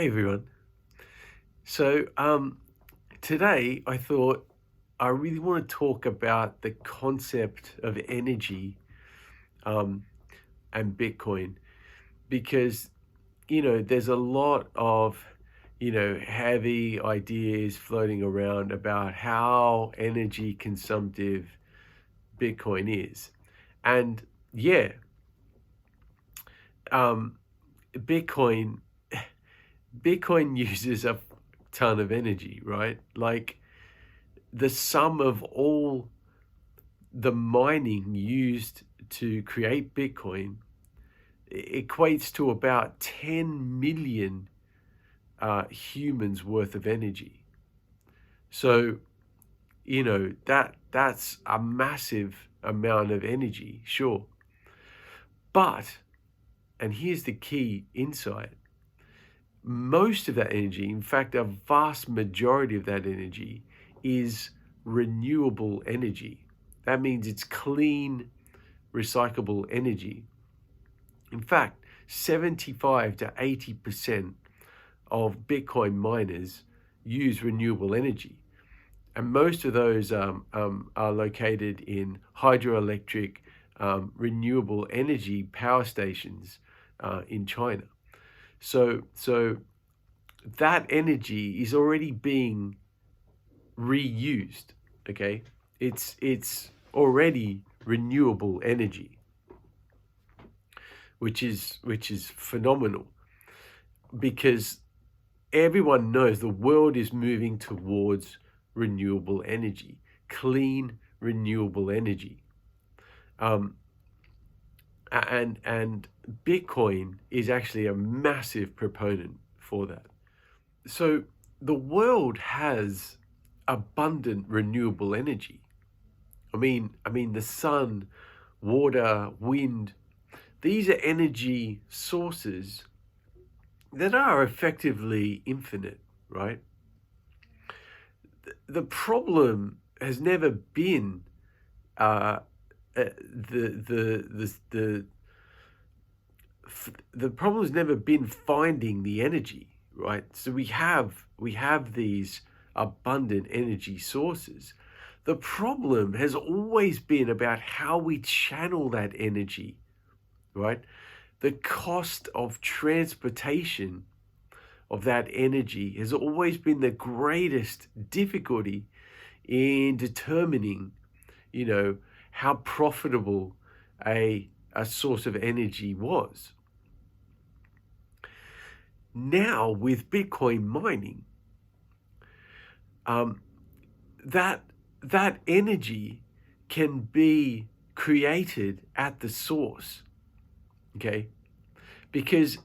Hey everyone. So today I thought I really want to talk about the concept of energy um, and Bitcoin because there's a lot of heavy ideas floating around about how energy consumptive Bitcoin is, and yeah, um, Bitcoin Bitcoin uses a ton of energy, right? Like the sum of all the mining used to create Bitcoin equates to about 10 million humans worth of energy. So, that's a massive amount of energy, sure. But, and here's the key insight, most of that energy, in fact, a vast majority of that energy is renewable energy. That means it's clean, recyclable energy. In fact, 75 to 80% of Bitcoin miners use renewable energy. And most of those are located in hydroelectric renewable energy power stations in China. So that energy is already being reused. Okay, it's already renewable energy, which is phenomenal because everyone knows the world is moving towards renewable energy, clean renewable energy. Um, and Bitcoin is actually a massive proponent for that. So the world has abundant renewable energy. I mean the sun, water, wind, these are energy sources that are effectively infinite, right? The problem has never been uh, the problem has never been finding the energy, right? So we have these abundant energy sources. The problem has always been about how we channel that energy, right? The cost of transportation of that energy has always been the greatest difficulty in determining, how profitable a source of energy was. Now with Bitcoin mining, um, that that energy can be created at the source, okay? Because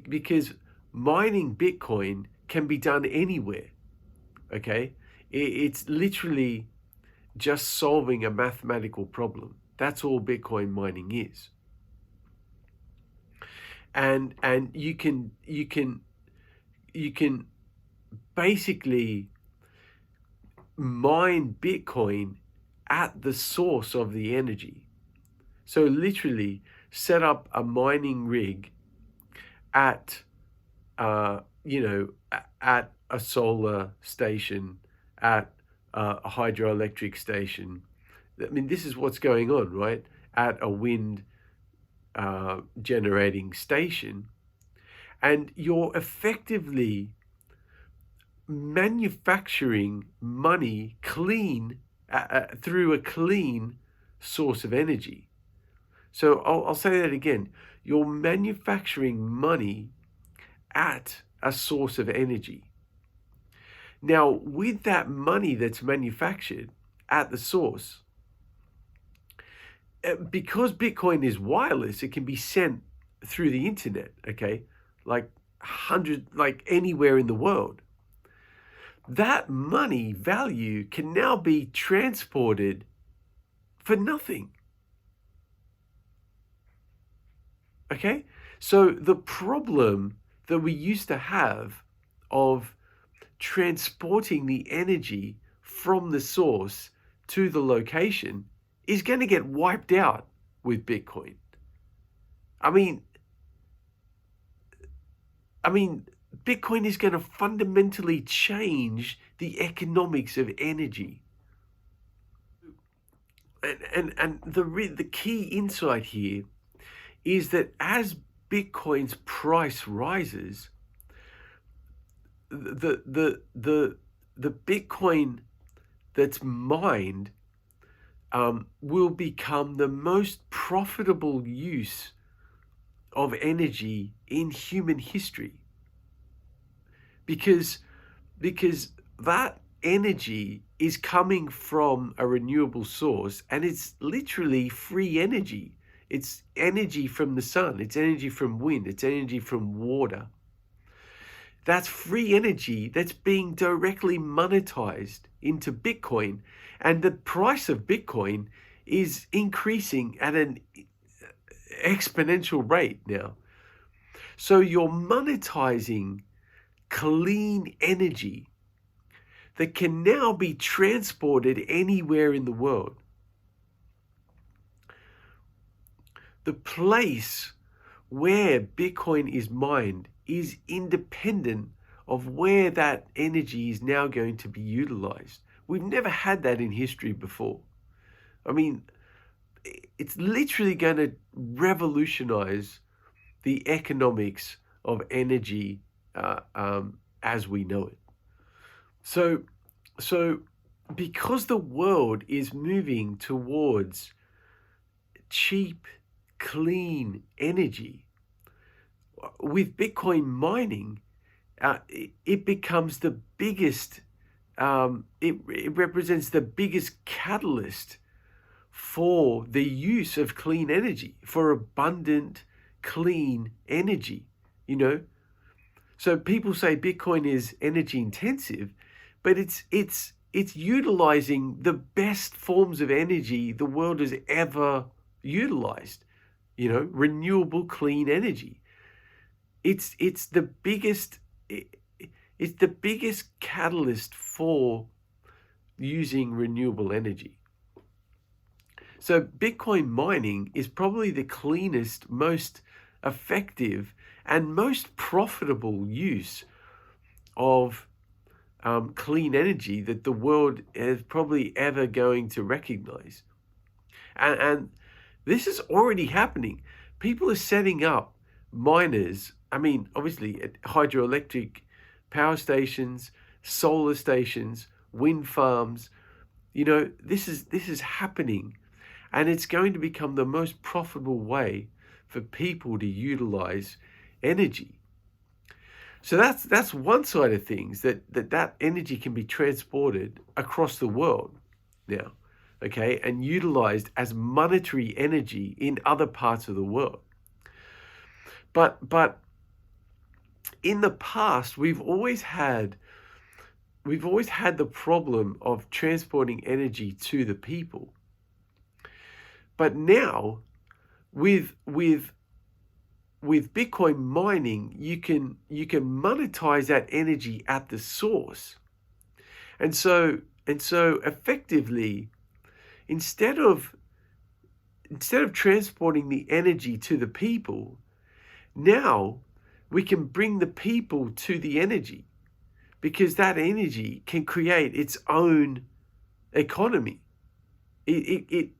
because mining Bitcoin can be done anywhere, okay? It's literally just solving a mathematical problem. That's all Bitcoin mining is. And you can basically mine Bitcoin at the source of the energy. So literally set up a mining rig at at a solar station, at a hydroelectric station. I mean, this is what's going on, right? At a wind generating station, and you're effectively manufacturing money through a clean source of energy. So I'll say that again. You're manufacturing money at a source of energy. Now, with that money that's manufactured at the source, because Bitcoin is wireless, it can be sent through the internet, okay? Like anywhere in the world. That money value can now be transported for nothing. Okay? So the problem that we used to have of transporting the energy from the source to the location is going to get wiped out with Bitcoin. I mean, I mean, Bitcoin is going to fundamentally change the economics of energy. And the key insight here is that as Bitcoin's price rises, the Bitcoin that's mined will become the most profitable use of energy in human history, because that energy is coming from a renewable source, and it's literally free energy. It's energy from the sun, it's energy from wind, it's energy from water. That's free energy that's being directly monetized into Bitcoin, and the price of Bitcoin is increasing at an exponential rate now. So you're monetizing clean energy that can now be transported anywhere in the world. The place where Bitcoin is mined is independent of where that energy is now going to be utilized. We've never had that in history before. I mean, it's literally going to revolutionize the economics of energy as we know it. So because the world is moving towards cheap, clean energy, with Bitcoin mining, it becomes the biggest, it represents the biggest catalyst for the use of clean energy, for abundant, clean energy, So people say Bitcoin is energy intensive, but it's utilizing the best forms of energy the world has ever utilized, renewable clean energy. It's the biggest catalyst for using renewable energy. So Bitcoin mining is probably the cleanest, most effective, and most profitable use of clean energy that the world is probably ever going to recognize. And this is already happening. People are setting up miners, obviously at hydroelectric power stations, solar stations, wind farms. This is happening, and it's going to become the most profitable way for people to utilize energy. So that's one side of things, that energy can be transported across the world now, okay, and utilized as monetary energy in other parts of the world. But in the past, we've always had the problem of transporting energy to the people. But now, with Bitcoin mining, you can monetize that energy at the source. And so effectively, instead of transporting the energy to the people, now we can bring the people to the energy, because that energy can create its own economy. It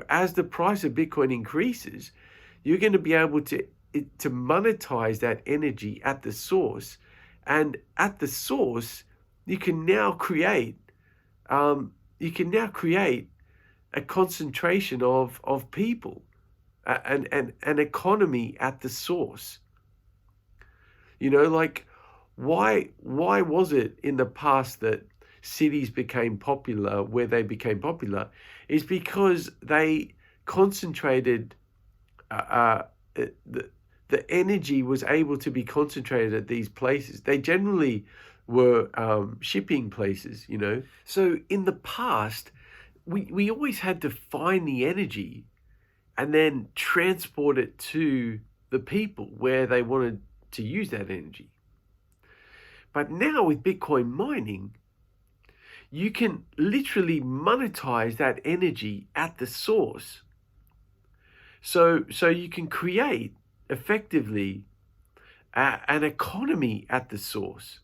as the price of Bitcoin increases, you're going to be able to monetize that energy at the source, and at the source you can now create a concentration of people, an economy at the source. Like why was it in the past that cities became popular where they became popular? Is because they concentrated the energy was able to be concentrated at these places. They generally were shipping places, So in the past, we always had to find the energy and then transport it to the people where they wanted to use that energy. But now with Bitcoin mining, you can literally monetize that energy at the source. So you can create effectively an economy at the source,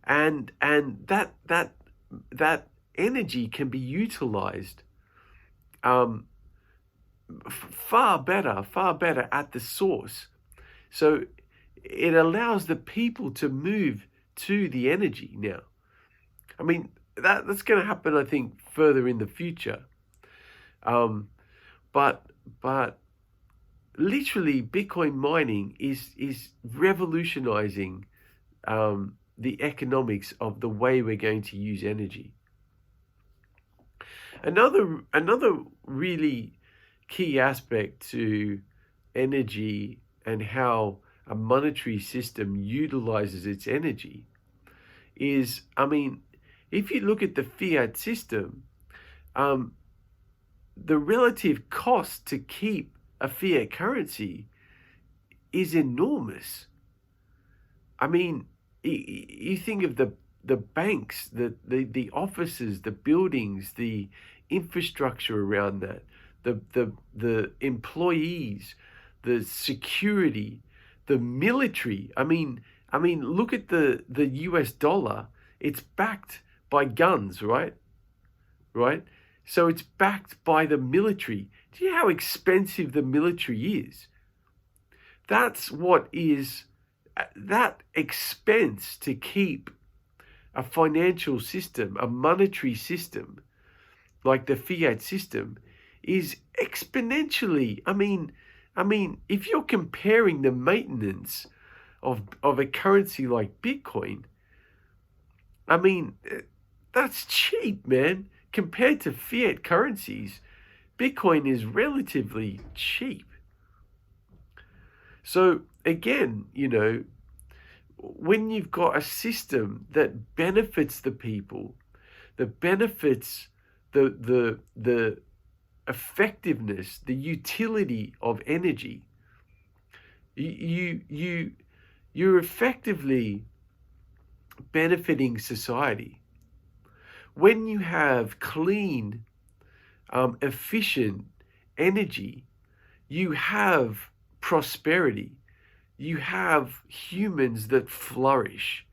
and that energy can be utilized um, far better at the source. So it allows the people to move to the energy now. I mean, that's going to happen, I think, further in the future. Um, but but literally, Bitcoin mining is revolutionizing the economics of the way we're going to use energy. Another really key aspect to energy and how a monetary system utilizes its energy is, I mean, if you look at the fiat system, um, the relative cost to keep a fiat currency is enormous. I mean, you think of the banks, the offices, the buildings, the infrastructure around that, the employees, the security, the military. I mean, look at the US dollar. It's backed by guns, right? Right? So it's backed by the military. Do you know how expensive the military is? That's what is that expense to keep a financial system, a monetary system like the fiat system is exponentially. I mean, if you're comparing the maintenance of a currency like Bitcoin, I mean, that's cheap, man. Compared to fiat currencies, Bitcoin is relatively cheap. So again, when you've got a system that benefits the people, that benefits the effectiveness, the utility of energy, you're effectively benefiting society. When you have clean, efficient energy, you have prosperity. You have humans that flourish.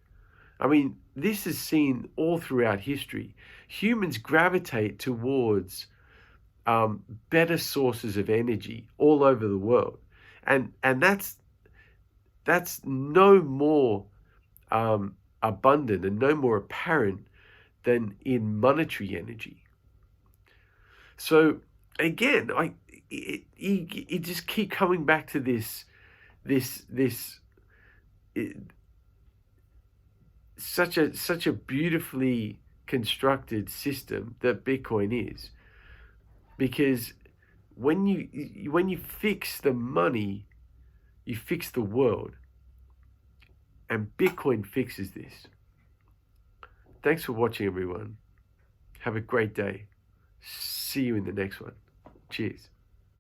I mean, this is seen all throughout history. Humans gravitate towards better sources of energy all over the world, and that's no more abundant and no more apparent than in monetary energy. So again, you just keep coming back to this such a beautifully constructed system that Bitcoin is, because when you fix the money, you fix the world, and Bitcoin fixes this. Thanks for watching, everyone. Have a great day. See you in the next one. Cheers.